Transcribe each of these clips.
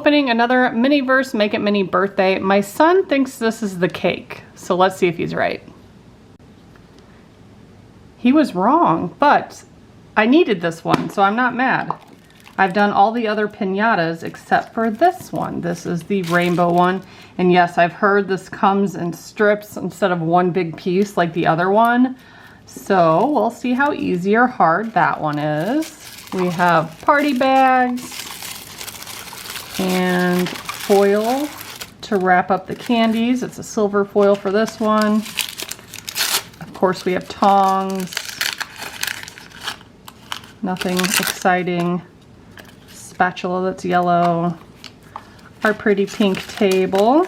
opening another Miniverse Make It Mini birthday. My son thinks this is the cake, so let's see if he's right. He was wrong, but I needed this one, so I'm not mad. I've done all the other pinatas except for this one. This is the rainbow one. And yes, I've heard this comes in strips instead of one big piece like the other one. So we'll see how easy or hard that one is. We have party bags and foil to wrap up the candies. It's a silver foil for this one. Of course, we have tongs. Nothing exciting. Spatula that's yellow. Our pretty pink table.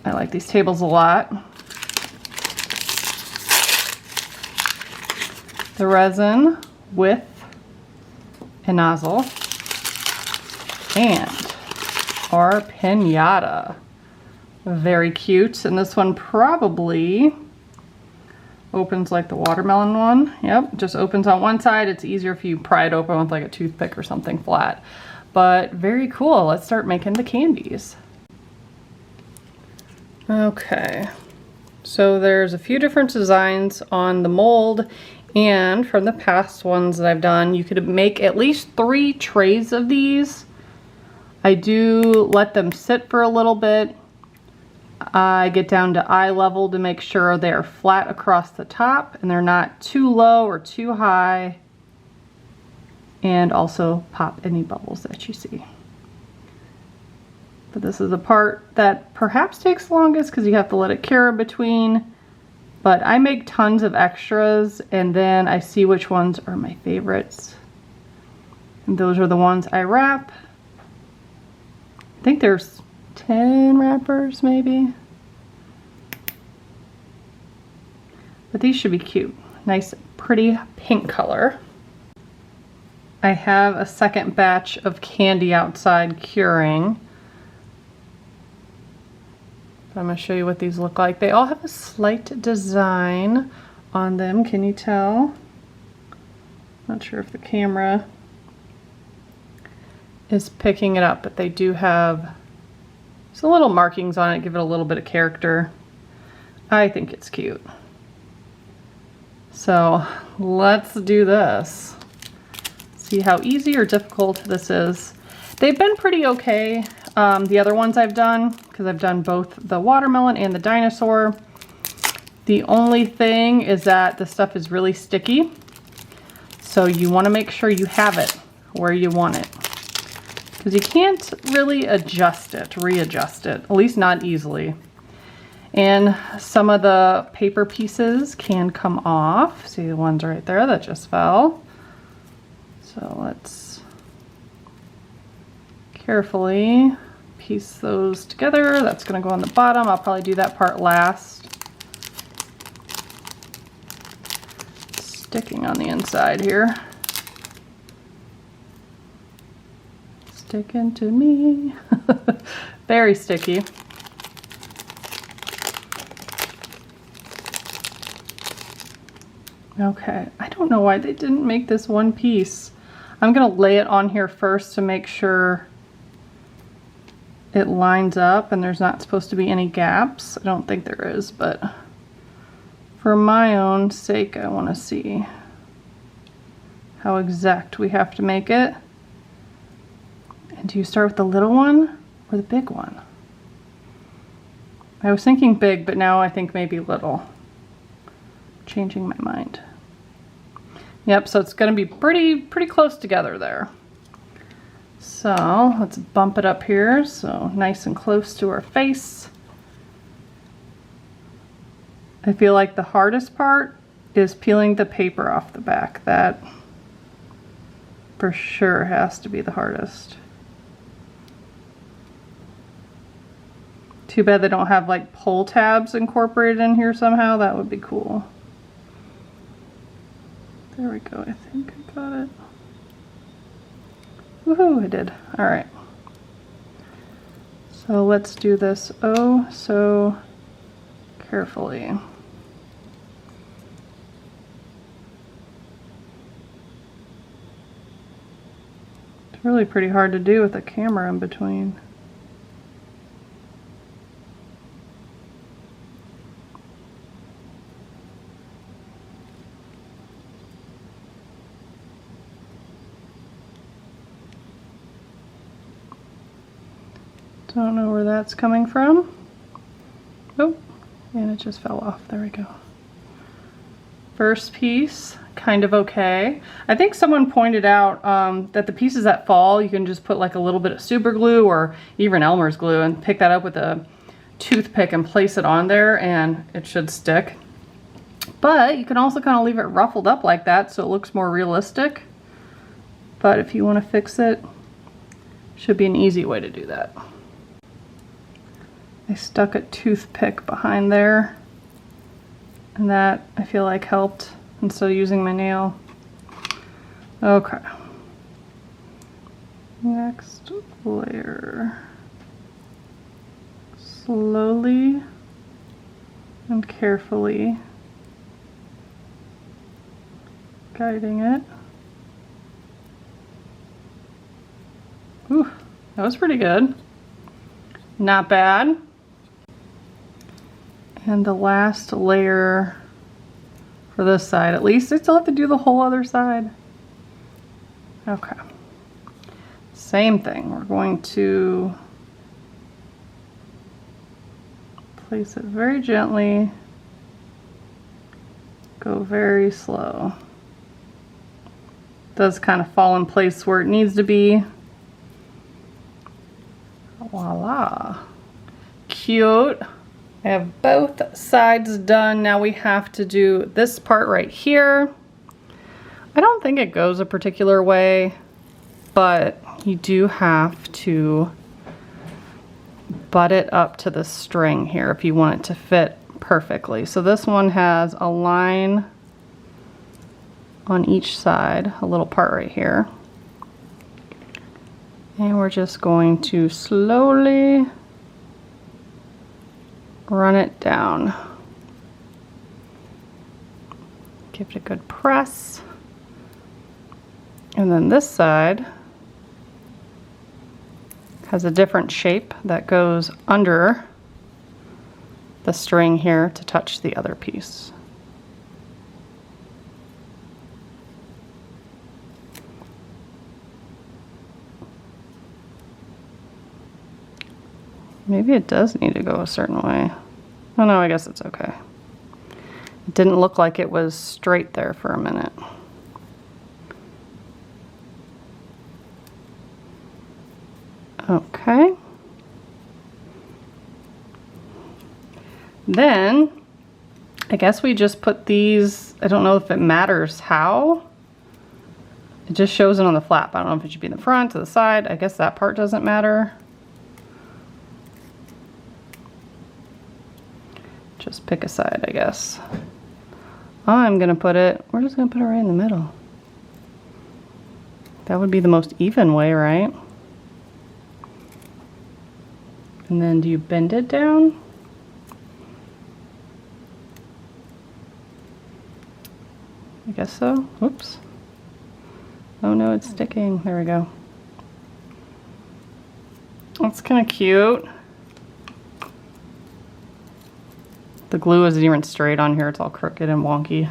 I like these tables a lot. The resin with a nozzle. And our pinata. Very cute. And this one probably opens like the watermelon one. Yep, just opens on one side. It's easier if you pry it open with like a toothpick or something flat. But very cool. Let's start making the candies. Okay, so there's a few different designs on the mold, and from the past ones that I've done, you could make at least 3 trays of these. I do let them sit for a little bit. I get down to eye level to make sure they're flat across the top and they're not too low or too high, and also pop any bubbles that you see. But this is the part that perhaps takes longest because you have to let it cure in between. But I make tons of extras and then I see which ones are my favorites. And those are the ones I wrap. I think there's 10 wrappers maybe. But these should be cute. Nice pretty pink color. I have a second batch of candy outside curing. I'm going to show you what these look like. They all have a slight design on them. Can you tell? Not sure if the camera is picking it up, but they do have some little markings on it, give it a little bit of character. I think it's cute. So let's do this. See how easy or difficult this is. They've been pretty okay. The other ones I've done, because I've done both the watermelon and the dinosaur. The only thing is that the stuff is really sticky. So you want to make sure you have it where you want it. Because you can't really adjust it, readjust it, at least not easily. And some of the paper pieces can come off. See the ones right there that just fell. So let's carefully piece those together. That's going to go on the bottom. I'll probably do that part last. Sticking on the inside here. Sticking to me. Very sticky. Okay, I don't know why they didn't make this one piece. I'm going to lay it on here first to make sure it lines up and there's not supposed to be any gaps. I don't think there is, but for my own sake, I want to see how exact we have to make it. And do you start with the little one or the big one? I was thinking big, but now I think maybe little. Changing my mind. Yep, so it's going to be pretty close together there. So let's bump it up here so nice and close to our face. I feel like the hardest part is peeling the paper off the back. That for sure has to be the hardest. Too bad they don't have like pull tabs incorporated in here somehow. That would be cool. There we go, I think I got it. Woohoo, I did. Alright. So let's do this oh so carefully. It's really pretty hard to do with a camera in between. Don't know where that's coming from. Oh, and it just fell off. There we go. First piece, kind of okay. I think someone pointed out that the pieces that fall, you can just put like a little bit of super glue or even Elmer's glue and pick that up with a toothpick and place it on there and it should stick. But you can also kind of leave it ruffled up like that so it looks more realistic. But if you want to fix it, should be an easy way to do that. I stuck a toothpick behind there, and that I feel like helped instead of using my nail. Okay. Next layer. Slowly and carefully guiding it. Ooh, that was pretty good. Not bad. And the last layer for this side, at least I still have to do the whole other side. Okay. Same thing. We're going to place it very gently. Go very slow. It does kind of fall in place where it needs to be. Voila. Cute. I have both sides done. Now we have to do this part right here. I don't think it goes a particular way, but you do have to butt it up to the string here if you want it to fit perfectly. So this one has a line on each side, a little part right here. And we're just going to slowly run it down. Give it a good press. And then this side has a different shape that goes under the string here to touch the other piece. Maybe it does need to go a certain way. Oh no, I guess it's okay. It didn't look like it was straight there for a minute. Okay. Then, I guess we just put these, I don't know if it matters how. It just shows it on the flap. I don't know if it should be in the front or the side. I guess that part doesn't matter. Just pick a side, I guess. I'm gonna put it, we're just gonna put it right in the middle. That would be the most even way, right? And then do you bend it down? I guess so. Oops. Oh no, it's sticking. There we go. That's kind of cute. The glue isn't even straight on here. It's all crooked and wonky.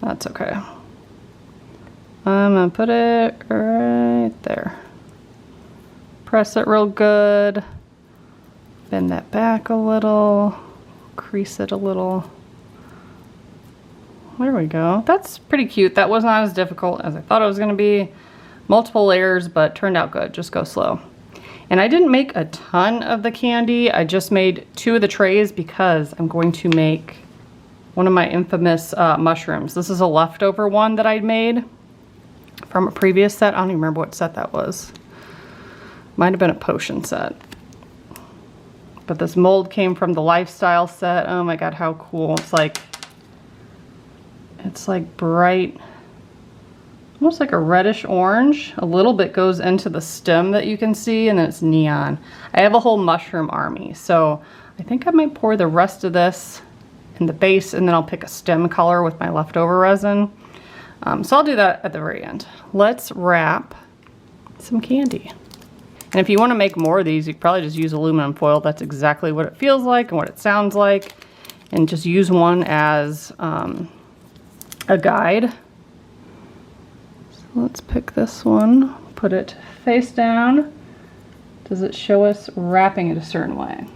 That's okay. I'm gonna put it right there. Press it real good. Bend that back a little. Crease it a little. There we go. That's pretty cute. That was not as difficult as I thought it was gonna be. Multiple layers, but turned out good. Just go slow. And I didn't make a ton of the candy. I just made 2 of the trays because I'm going to make one of my infamous mushrooms. This is a leftover one that I'd made from a previous set. I don't even remember what set that was. Might have been a potion set. But this mold came from the lifestyle set. Oh my god, how cool. It's like bright, almost like a reddish orange. A little bit goes into the stem that you can see, and then it's neon. I have a whole mushroom army, so I think I might pour the rest of this in the base, and then I'll pick a stem color with my leftover resin. So I'll do that at the very end. Let's wrap some candy. And if you want to make more of these, you probably just use aluminum foil. That's exactly what it feels like and what it sounds like. And just use one as a guide. So let's pick this one, put it face down. Does it show us wrapping it a certain way?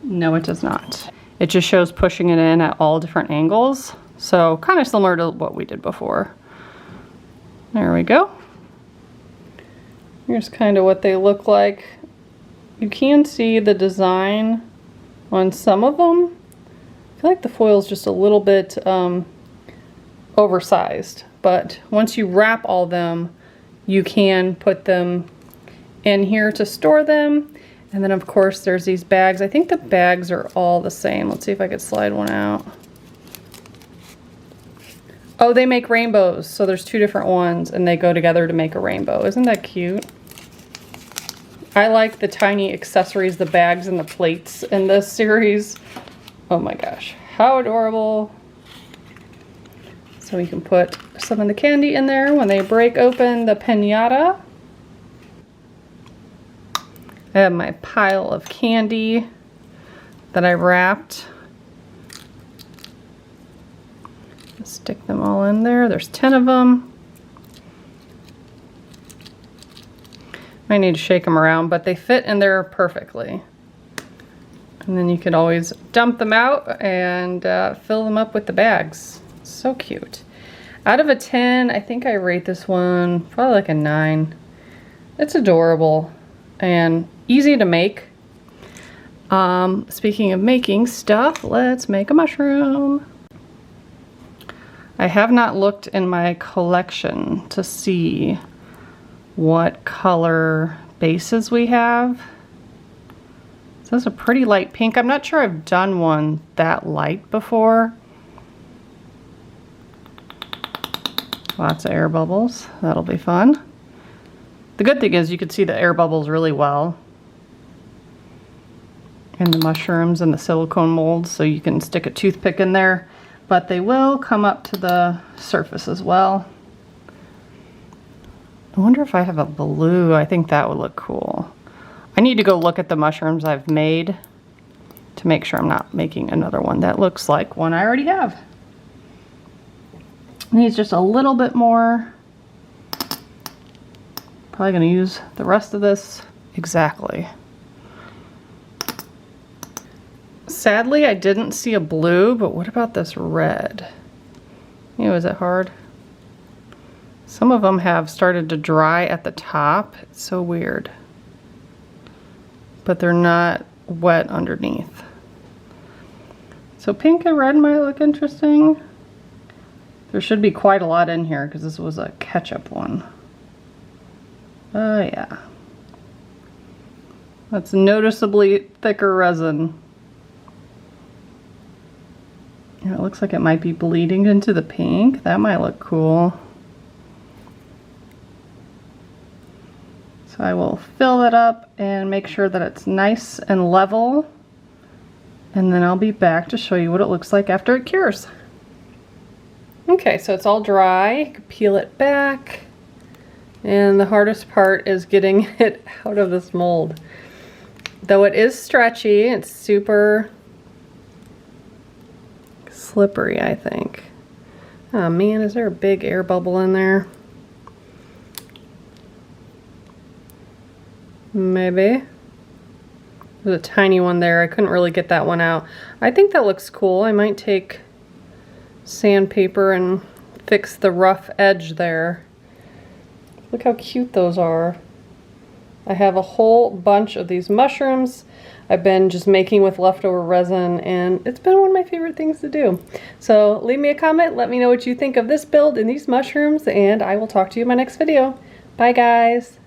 No, it does not. It just shows pushing it in at all different angles. So kind of similar to what we did before. There we go. Here's kind of what they look like. You can see the design on some of them. I feel like the foil is just a little bit oversized, but once you wrap all them, you can put them in here to store them. And then of course there's these bags. I think the bags are all the same. Let's see if I could slide one out. Oh, they make rainbows. So there's two different ones and they go together to make a rainbow. Isn't that cute? I like the tiny accessories, the bags and the plates in this series. Oh my gosh, how adorable. So we can put some of the candy in there when they break open the pinata. I have my pile of candy that I wrapped. Stick them all in there. There's 10 of them. I need to shake them around, but they fit in there perfectly. And then you could always dump them out and fill them up with the bags. So cute. Out of a 10, I think I rate this one probably like a 9. It's adorable and easy to make. Speaking of making stuff, let's make a mushroom. I have not looked in my collection to see what color bases we have. So this is a pretty light pink. I'm not sure I've done one that light before. Lots of air bubbles. That'll be fun. The good thing is you can see the air bubbles really well. And the mushrooms and the silicone molds, so you can stick a toothpick in there, but they will come up to the surface as well. I wonder if I have a blue. I think that would look cool. I need to go look at the mushrooms I've made to make sure I'm not making another one that looks like one I already have. Needs just a little bit more. Probably gonna use the rest of this exactly. Sadly, I didn't see a blue, but what about this red? You know, is it hard? Some of them have started to dry at the top. It's so weird. But they're not wet underneath. So pink and red might look interesting. There should be quite a lot in here because this was a ketchup one. Oh yeah. That's noticeably thicker resin. And it looks like it might be bleeding into the pink. That might look cool. So I will fill that up and make sure that it's nice and level. And then I'll be back to show you what it looks like after it cures. Okay, so it's all dry. You can peel it back. And the hardest part is getting it out of this mold. Though it is stretchy, it's super slippery, I think. Oh man, is there a big air bubble in there? Maybe. There's a tiny one there. I couldn't really get that one out. I think that looks cool. I might take sandpaper and fix the rough edge there. Look how cute those are. I have a whole bunch of these mushrooms I've been just making with leftover resin, and it's been one of my favorite things to do. So leave me a comment, let me know what you think of this build and these mushrooms, and I will talk to you in my next video. Bye guys!